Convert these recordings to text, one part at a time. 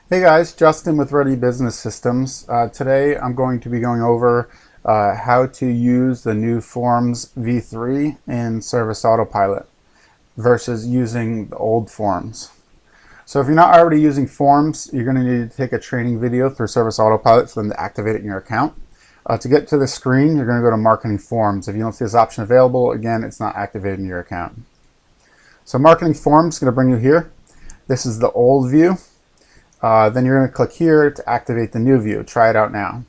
Hey guys, Justin with Ready Business Systems. Today I'm going to be going over how to use the new Forms v3 in Service Autopilot versus using the old Forms. So if you're not already using Forms, you're going to need to take a training video through Service Autopilot for them to activate it in your account. To get to the screen, you're going to go to Marketing Forms. If you don't see this option available, again, it's not activated in your account. So Marketing Forms is going to bring you here. This is the old view. Then you're going to click here to activate the new view. Try it out now.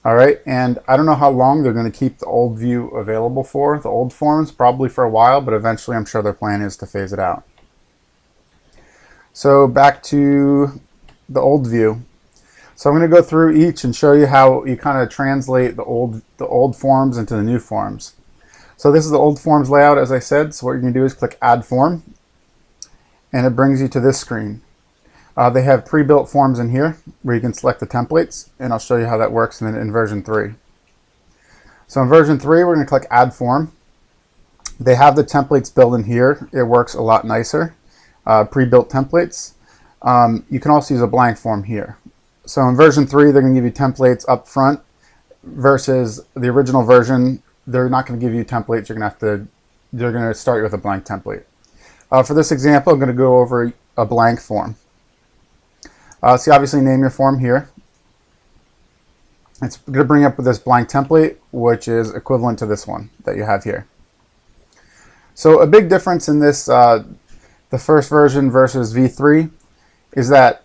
All right, and I don't know how long they're going to keep the old view available for, the old forms, probably for a while, but eventually I'm sure their plan is to phase it out. So back to the old view. So I'm going to go through each and show you how you kind of translate the old forms into the new forms. So this is the old forms layout, as I said. So what you're going to do is click Add Form, and it brings you to this screen. They have pre-built forms in here where you can select the templates, and I'll show you how that works in version 3. So in version 3, we're going to click Add Form. They have the templates built in here. It works a lot nicer. Pre-built templates. You can also use a blank form here. So in version 3, they're going to give you templates up front versus the original version. They're not going to give you templates. They're going to start you with a blank template. For this example, I'm going to go over a blank form. So you obviously name your form here. It's going to bring up this blank template, which is equivalent to this one that you have here. So a big difference in this, the first version versus v3, is that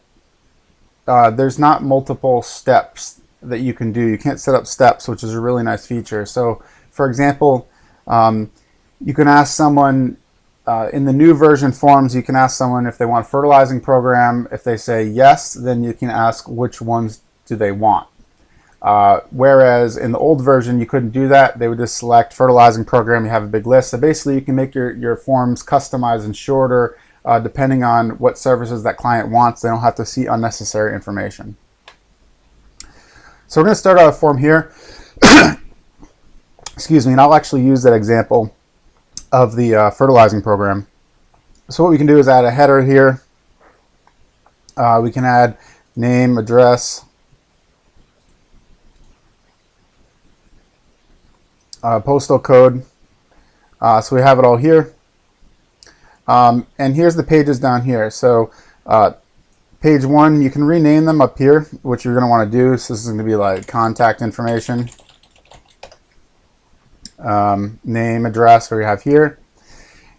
there's not multiple steps that you can do. You can't set up steps, which is a really nice feature. So for example, you can ask someone, in the new version forms, you can ask someone if they want a fertilizing program. If they say yes, then you can ask which ones do they want. Whereas in the old version, you couldn't do that. They would just select fertilizing program. You have a big list. So basically, you can make your forms customized and shorter depending on what services that client wants. They don't have to see unnecessary information. So we're going to start out a form here. Excuse me, and I'll actually use that example of the fertilizing program. So what we can do is add a header here. We can add name, address, postal code. So we have it all here. And here's the pages down here. So page 1, you can rename them up here, which you're going to want to do. So this is going to be like contact information. Name, address, we have here.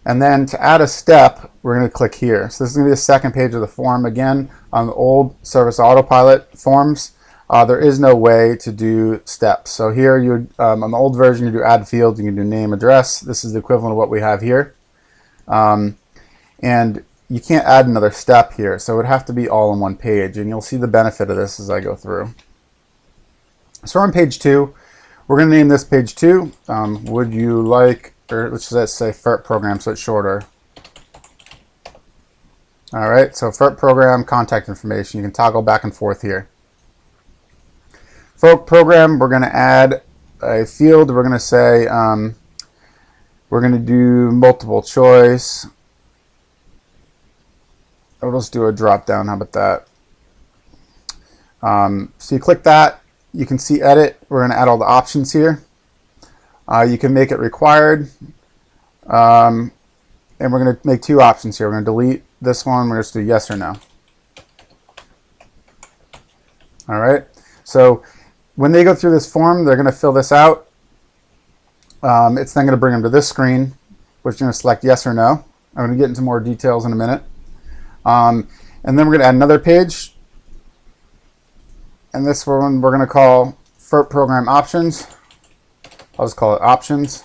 And then to add a step, we're going to click here. So this is going to be the second page of the form. Again, on the old Service Autopilot forms, there is no way to do steps. So here, on the old version, you do add field, you can do name, address. This is the equivalent of what we have here. And you can't add another step here, so it would have to be all on one page. And you'll see the benefit of this as I go through. So we're on page 2. We're going to name this page 2. Would you like, or let's just say FERT program, so it's shorter. All right, so FERT program, contact information. You can toggle back and forth here. FERT program, we're going to add a field. We're going to say, we're going to do multiple choice. We'll just do a drop down. How about that? So you click that. You can see edit. We're going to add all the options here. You can make it required. And we're going to make 2 options here. We're going to delete this one. We're going to just do yes or no. All right. So when they go through this form, they're going to fill this out. It's then going to bring them to this screen, which is going to select yes or no. I'm going to get into more details in a minute. And then we're going to add another page. And this one we're going to call FERT program options. I'll just call it options.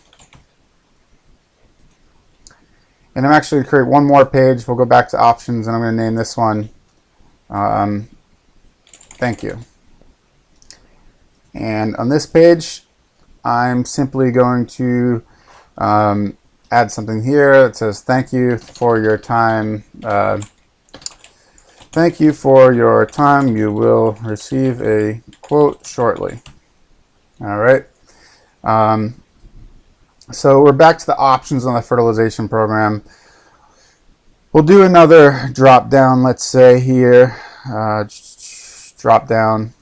And I'm actually going to create one more page. We'll go back to options, and I'm going to name this one thank you. And on this page, I'm simply going to add something here that says thank you for your time. Thank you for your time. You will receive a quote shortly. All right. So we're back to the options on the fertilization program. We'll do another drop down, let's say here, drop down,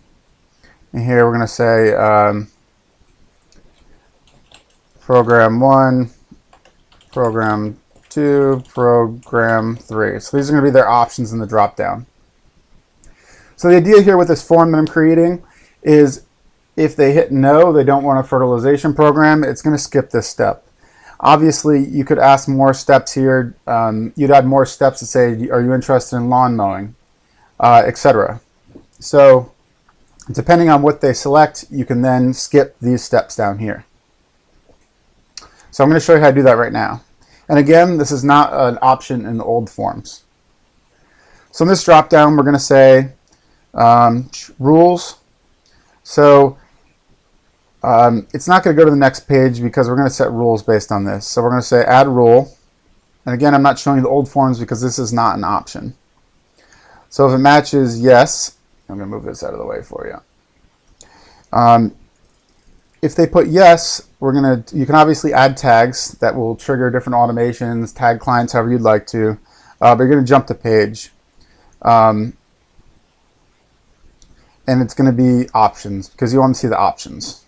and here we're going to say program 1, program 2, program 3. So these are going to be their options in the drop down. So the idea here with this form that I'm creating is if they hit no, they don't want a fertilization program, it's going to skip this step. Obviously, you could ask more steps here. You'd add more steps to say, are you interested in lawn mowing, etc. So depending on what they select, you can then skip these steps down here. So I'm going to show you how to do that right now. And again, this is not an option in the old forms. So in this drop down, we're going to say rules. So it's not going to go to the next page because we're going to set rules based on this. So we're going to say add rule. And again, I'm not showing you the old forms because this is not an option. So if it matches yes, I'm going to move this out of the way for you. If they put yes, you can obviously add tags that will trigger different automations, tag clients however you'd like to, but you're going to jump to page. And it's going to be options because you want to see the options.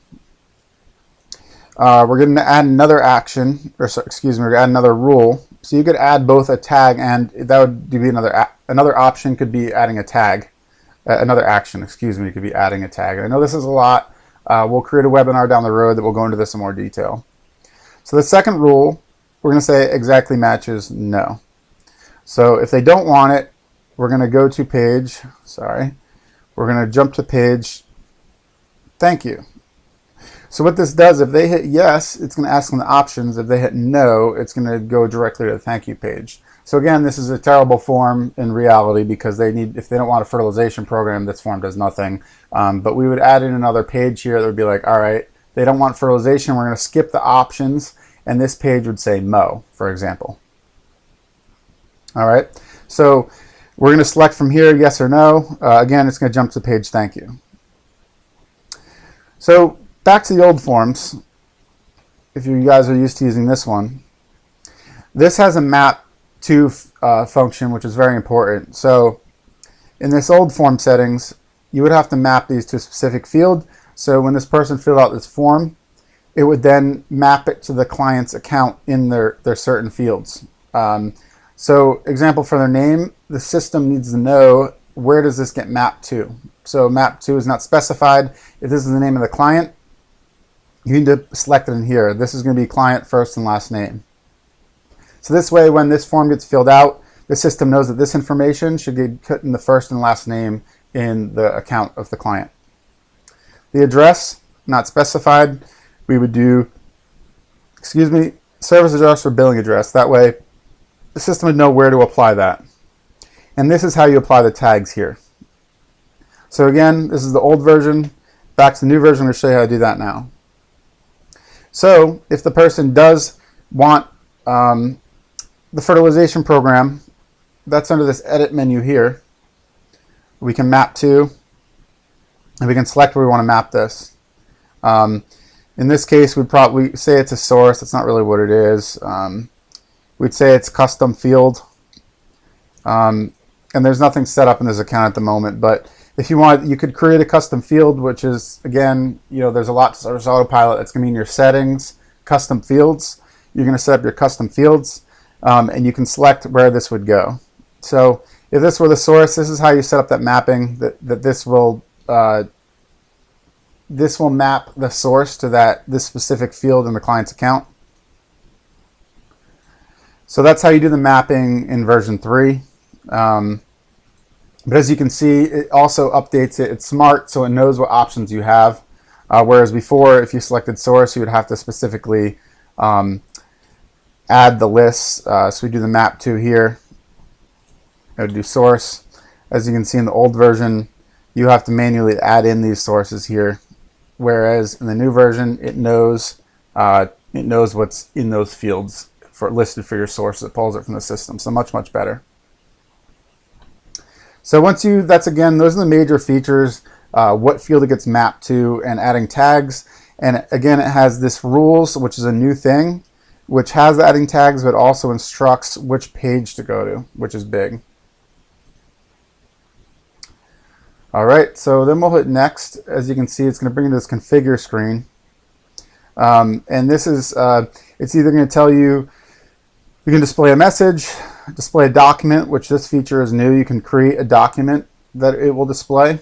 We're going to add another action, or excuse me, we're going to add another rule. So you could add both a tag and that would be another option could be adding a tag. Another action, excuse me, could be adding a tag. I know this is a lot. We'll create a webinar down the road that will go into this in more detail. So the second rule, we're going to say exactly matches no. So if they don't want it, we're going to go to page, sorry, we're going to jump to page, thank you. So what this does, if they hit yes, it's going to ask them the options. If they hit no, it's going to go directly to the thank you page. So again, this is a terrible form in reality because if they don't want a fertilization program, this form does nothing. But we would add in another page here that would be like, all right, they don't want fertilization, we're going to skip the options, and this page would say mow, for example. All right, so we're going to select from here yes or no. Again, it's going to jump to page thank you. So back to the old forms, if you guys are used to using this one, this has a map to function, which is very important. So in this old form settings, you would have to map these to a specific field. So when this person filled out this form, it would then map it to the client's account in their certain fields. So example for their name, the system needs to know where does this get mapped to. So map to is not specified. If this is the name of the client, you need to select it in here. This is going to be client first and last name. So this way, when this form gets filled out, the system knows that this information should get put in the first and last name in the account of the client. The address, not specified, we would do, excuse me, service address or billing address. That way, the system would know where to apply that. And this is how you apply the tags here. So again, this is the old version. Back to the new version, I'm going to show you how to do that now. So if the person does want the fertilization program, that's under this edit menu here. We can map to, and we can select where we want to map this. In this case, we'd probably say it's a source. That's not really what it is. We'd say it's custom field. And there's nothing set up in this account at the moment, but if you want, you could create a custom field, which is, again, there's a lot to Service Autopilot. That's going to be in your settings, custom fields. You're going to set up your custom fields, and you can select where this would go. So if this were the source, this is how you set up that mapping, that this will map the source to this specific field in the client's account. So that's how you do the mapping in version 3. But as you can see, it also updates it. It's smart, so it knows what options you have. Whereas before, if you selected source, you would have to specifically add the lists. So we do the map to here. I would do source. As you can see in the old version, you have to manually add in these sources here. Whereas in the new version, it knows what's in those fields listed for your source. It pulls it from the system. So much, much better. So those are the major features, what field it gets mapped to, and adding tags. And again, it has this rules, which is a new thing, which has adding tags, but also instructs which page to go to, which is big. All right, so then we'll hit next. As you can see, it's going to bring you to this configure screen. And this is, it's either going to tell you can display a message, display a document, which this feature is new. You can create a document that it will display.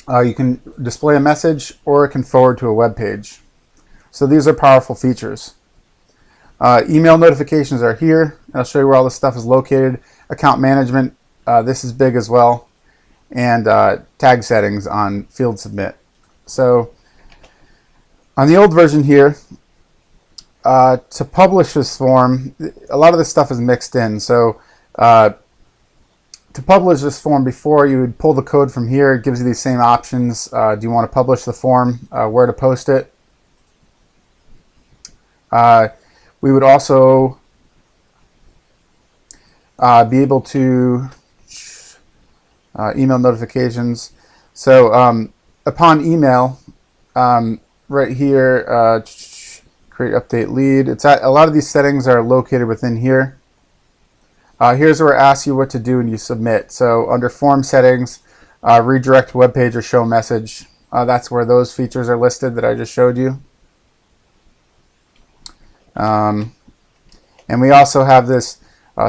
You can display a message, or it can forward to a web page. So these are powerful features. Email notifications are here. I'll show you where all this stuff is located. Account management, this is big as well. And tag settings on field submit. So on the old version here, to publish this form, a lot of this stuff is mixed in. So to publish this form, before you would pull the code from here, it gives you these same options. Do you want to publish the form, where to post it? We would also be able to email notifications. So upon email, right here, create update lead. It's a lot of these settings are located within here. Here's where it asks you what to do when you submit. So under form settings, redirect web page or show message. That's where those features are listed that I just showed you. And we also have this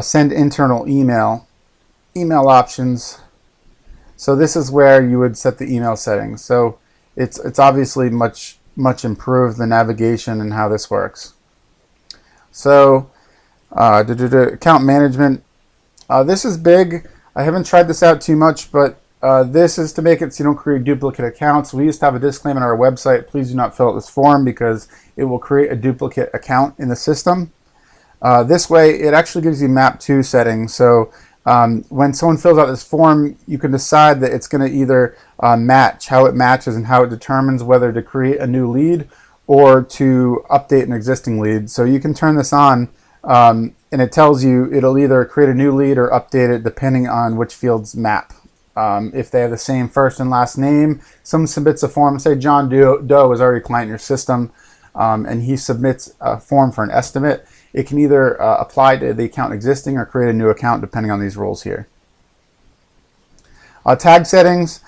send internal email options. So this is where you would set the email settings. So it's obviously much improved, the navigation and how this works. So account management. This is big. I haven't tried this out too much, but this is to make it so you don't create duplicate accounts. We used to have a disclaimer on our website: please do not fill out this form because it will create a duplicate account in the system. This way, it actually gives you map to settings. So when someone fills out this form, you can decide that it's going to either match, how it matches and how it determines whether to create a new lead or to update an existing lead. So you can turn this on, and it tells you it'll either create a new lead or update it depending on which fields map. If they have the same first and last name, someone submits a form, say John Doe is already a client in your system, and he submits a form for an estimate. It can either apply to the account existing or create a new account depending on these rules here. Tag settings,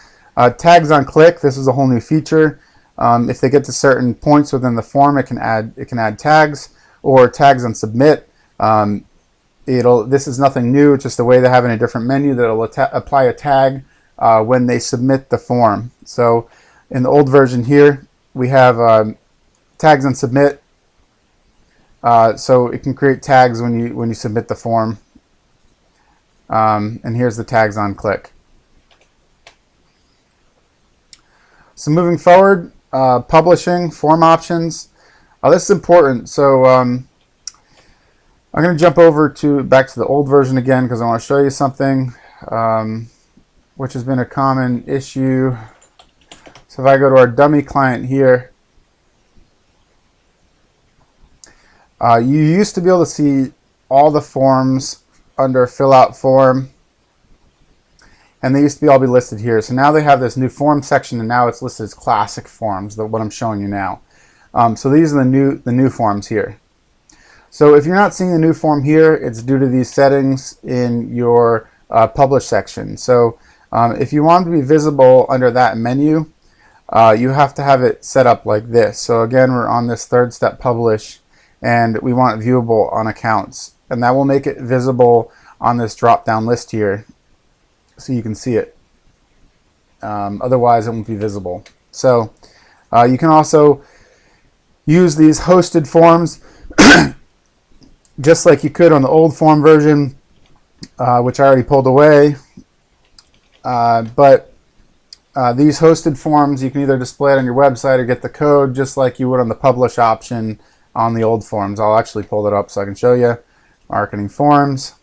tags on click. This is a whole new feature. If they get to certain points within the form, it can add tags, or tags on submit. This is nothing new. It's just a way they have in a different menu that will apply a tag when they submit the form. So in the old version here, we have tags on submit. So it can create tags when you submit the form. And here's the tags on click. So moving forward, publishing, form options. This is important. So I'm going to jump over back to the old version again because I want to show you something which has been a common issue. So if I go to our dummy client here, you used to be able to see all the forms under fill out form, and they used to all be listed here. So now they have this new form section, and now it's listed as classic forms, what I'm showing you now. So these are the new forms here. So if you're not seeing the new form here, it's due to these settings in your publish section. So if you want to be visible under that menu, you have to have it set up like this. So again, we're on this third step, publish, and we want it viewable on accounts, and that will make it visible on this drop down list here so you can see it. Otherwise it won't be visible. So you can also use these hosted forms just like you could on the old form version, which I already pulled away. But these hosted forms, you can either display it on your website or get the code just like you would on the publish option on the old forms. I'll actually pull it up so I can show you. Marketing forms.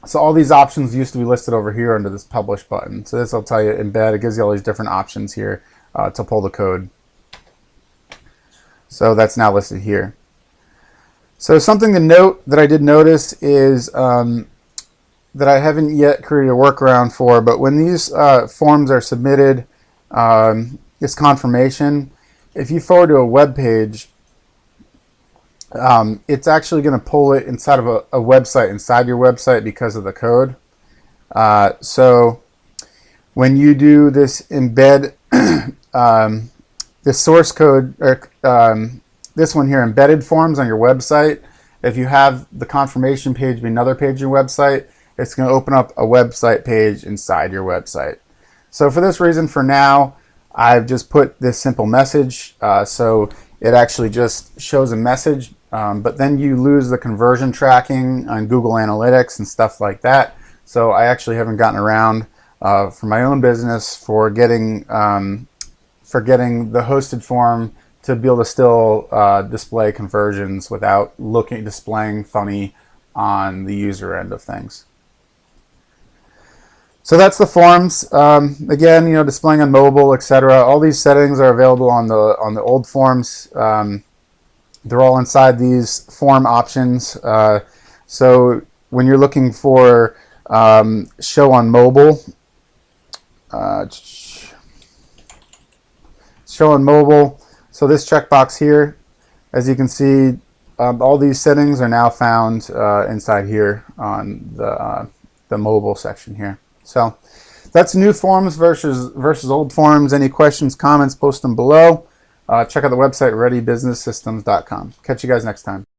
So all these options used to be listed over here under this publish button. So this will tell you embed. It gives you all these different options here to pull the code. So that's now listed here. So something to note that I did notice is that I haven't yet created a workaround for, but when these forms are submitted, this confirmation, if you forward to a web page, it's actually going to pull it inside of a website, inside your website, because of the code. So when you do this embed, this source code, or this one here, embedded forms on your website, if you have the confirmation page be another page on your website, it's going to open up a website page inside your website. So for this reason, for now, I've just put this simple message. So it actually just shows a message, but then you lose the conversion tracking on Google Analytics and stuff like that. So I actually haven't gotten around for my own business for getting the hosted form to be able to still display conversions without displaying funny on the user end of things. So that's the forms. Again, displaying on mobile, etc. All these settings are available on the old forms. They're all inside these form options. So when you're looking for show on mobile, show on mobile. So this checkbox here, as you can see, all these settings are now found inside here on the mobile section here. So that's new forms versus old forms. Any questions, comments, post them below. Check out the website, readybusinesssystems.com. Catch you guys next time.